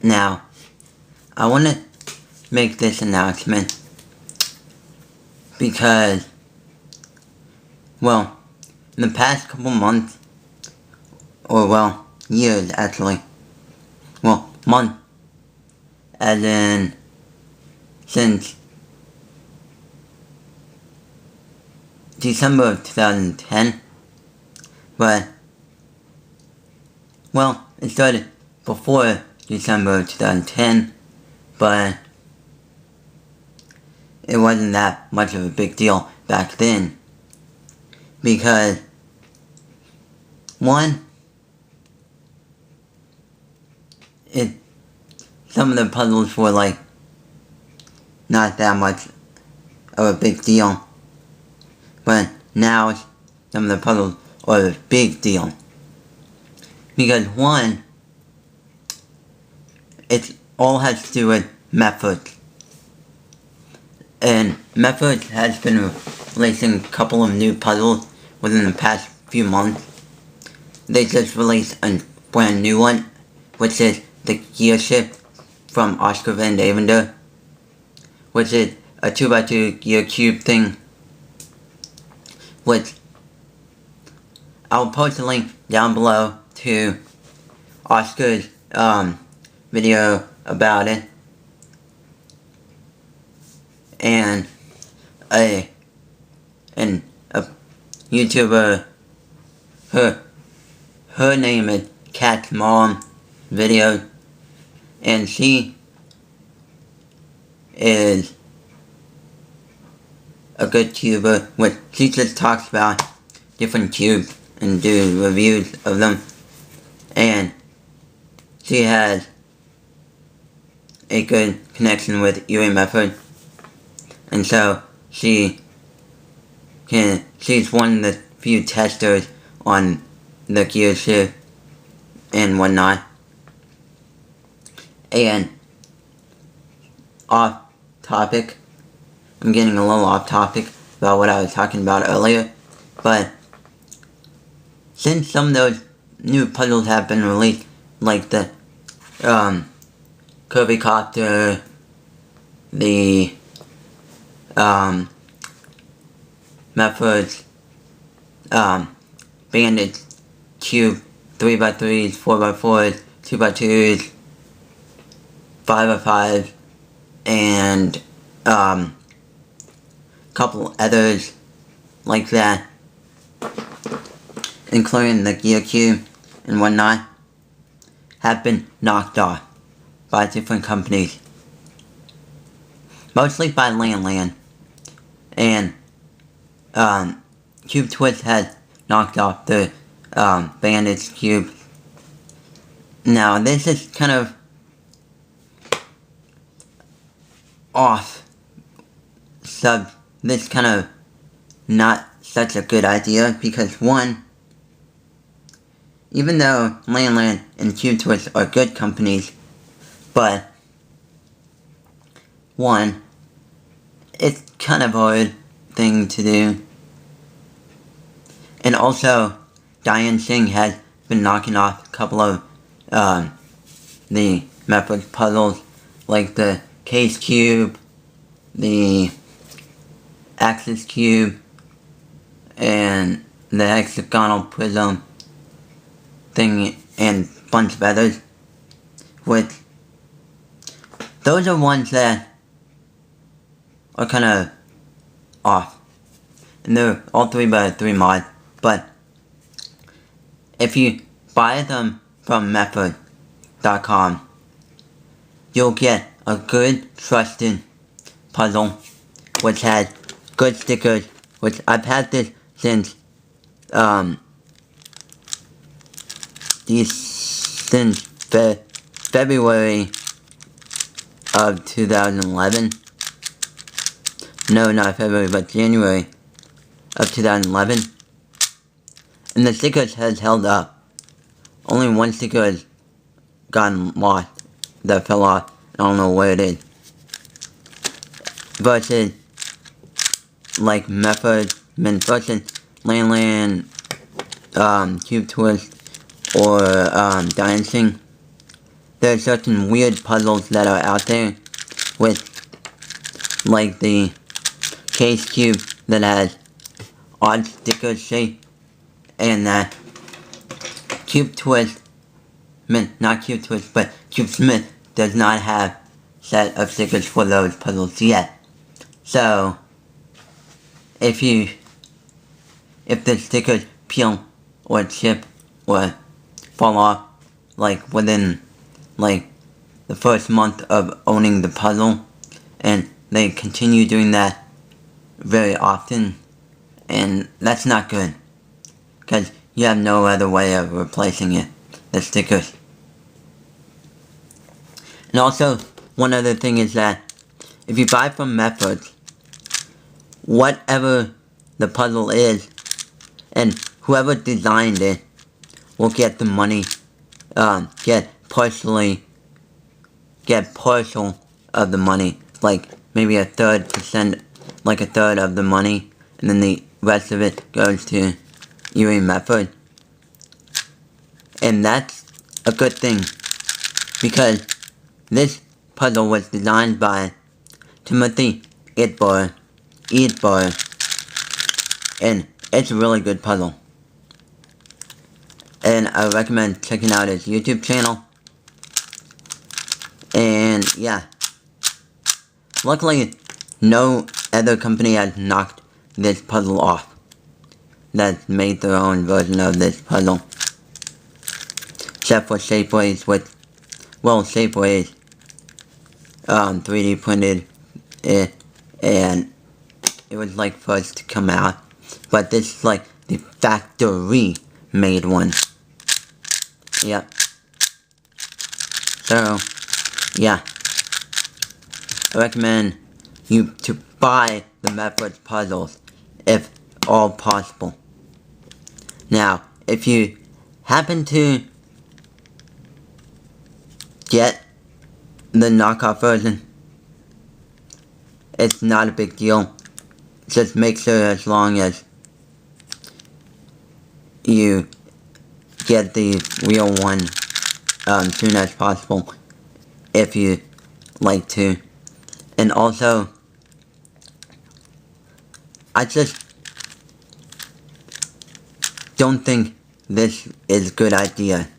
Now, I want to make this announcement because, well, in the past couple months, or well, years actually, well, month, as in, since December of 2010, but, well, it started before December of 2010, but it wasn't that much of a big deal back then, because, one, some of the puzzles were like, not that much of a big deal, but now some of the puzzles are a big deal, because one, it all has to do with mefferts. And mefferts has been releasing a couple of new puzzles within the past few months. They just released a brand new one, which is the gear shift from Oscar Van Davender, which is a 2x2 gear cube thing, which I'll post a link down below to Oscar's video about it, and a YouTuber, her name is Cat's Mom Video, and she is a good tuber, which she just talks about different cubes and do reviews of them, and she has a good connection with Yuri Meffert, and so she's one of the few testers on the gear shift and whatnot. And off topic, I'm getting a little off topic about what I was talking about earlier, but since some of those new puzzles have been released, like the Kirby Copter, the Mefferts, Bandit Cube, 3x3s, 4x4s, 2x2s, 5x5s, and couple others like that, including the gear cube and whatnot, have been knocked off by different companies, mostly by Land, and Cube Twist has knocked off the Bandage Cube. Now this is kind of off this kind of not such a good idea, because one, even though Land and Cube Twist are good companies, but one, it's kind of a hard thing to do, and also Diane Singh has been knocking off a couple of the Mefferts puzzles, like the Case Cube, the Axis Cube, and the Hexagonal Prism thing, and a bunch of others, which those are ones that are kind of off, and they're all 3x3 mods, but if you buy them from mefferts.com, you'll get a good, trusted puzzle, which has good stickers, which I've had this since, February of 2011. No, not February, but January of 2011. And the stickers has held up. Only one sticker has gotten lost, that fell off. I don't know where it is. Versus, like Mefferts, versus Land, Cube Twist, or Dancing. there are certain weird puzzles that are out there with, like the case cube that has odd sticker shape, and that Cube Twist, not Cube Twist, but Cube Smith does not have set of stickers for those puzzles yet. So, if the stickers peel or chip or fall off, like within like the first month of owning the puzzle, and they continue doing that very often, and that's not good, because you have no other way of replacing it, the stickers. And also, one other thing is that if you buy from mefferts, whatever the puzzle is, and whoever designed it will get the money, get partial of the money, like maybe a third of the money, and then the rest of it goes to Ewing Meffert. And that's a good thing, because this puzzle was designed by Timothy Eadbar, and it's a really good puzzle. And I recommend checking out his YouTube channel. And yeah, luckily no other company has knocked this puzzle off that's made their own version of this puzzle, except for Shapeways, Shapeways 3D printed it, and it was like first to come out, but this is like the factory made one. Yep. So yeah, I recommend you to buy the mefferts puzzles if all possible. Now, if you happen to get the knockoff version, it's not a big deal. Just make sure, as long as you get the real one soon as possible, if you like to. And also, I just don't think this is a good idea.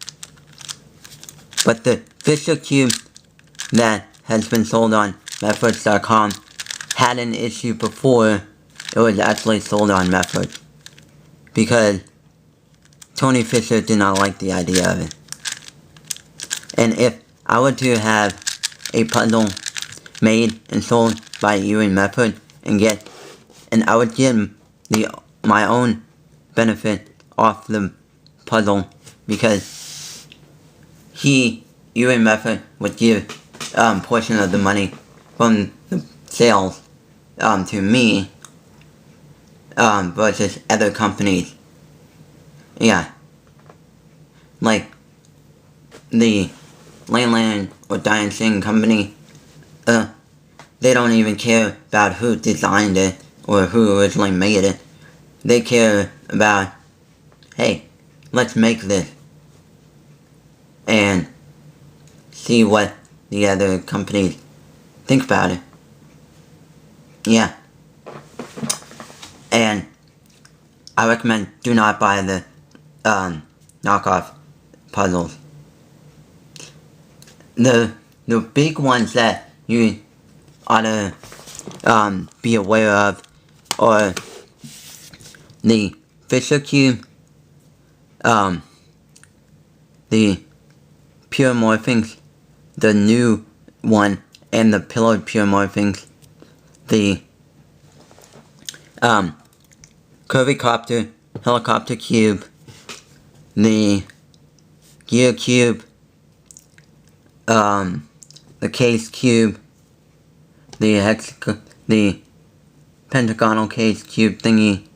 But the Fisher Cube that has been sold on mefferts.com had an issue before it was actually sold on Mefferts, because Tony Fisher did not like the idea of it. And if I were to have a puzzle made and sold by Ewing Meffert and I would get my own benefit off the puzzle, because Ewing Meffert would give portion of the money from the sales to me, versus other companies. Yeah, like the Landland or Diane Singh company, they don't even care about who designed it or who originally made it. They care about, hey, let's make this and see what the other companies think about it. Yeah. And I recommend do not buy the knockoff puzzles. The big ones that you ought to be aware of are the Fisher Cube, the Pure Morphings, the new one, and the Pillared Pure Morphings, the Curvicopter, Helicopter Cube, the Gear Cube, the Case Cube, the Pentagonal Case Cube thingy,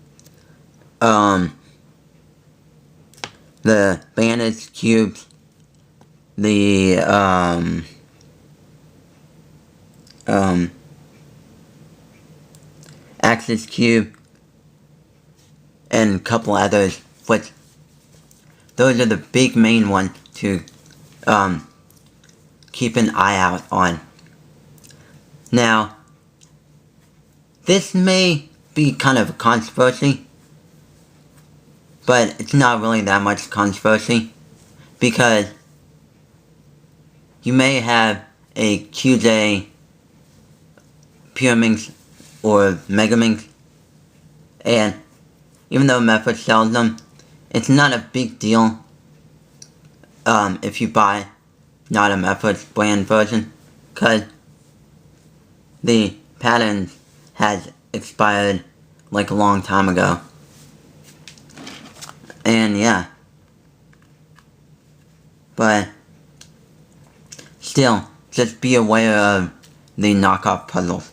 the Bandage Cubes, the Axis Cube, and a couple others, which those are the big main ones to keep an eye out on. Now, this may be kind of a controversy, but it's not really that much controversy, because you may have a QJ Pyraminx or Megaminx, and even though Mefferts sells them, it's not a big deal if you buy not a Mefferts brand version, because the patent has expired like a long time ago. And yeah, but still, just be aware of the knockoff puzzles.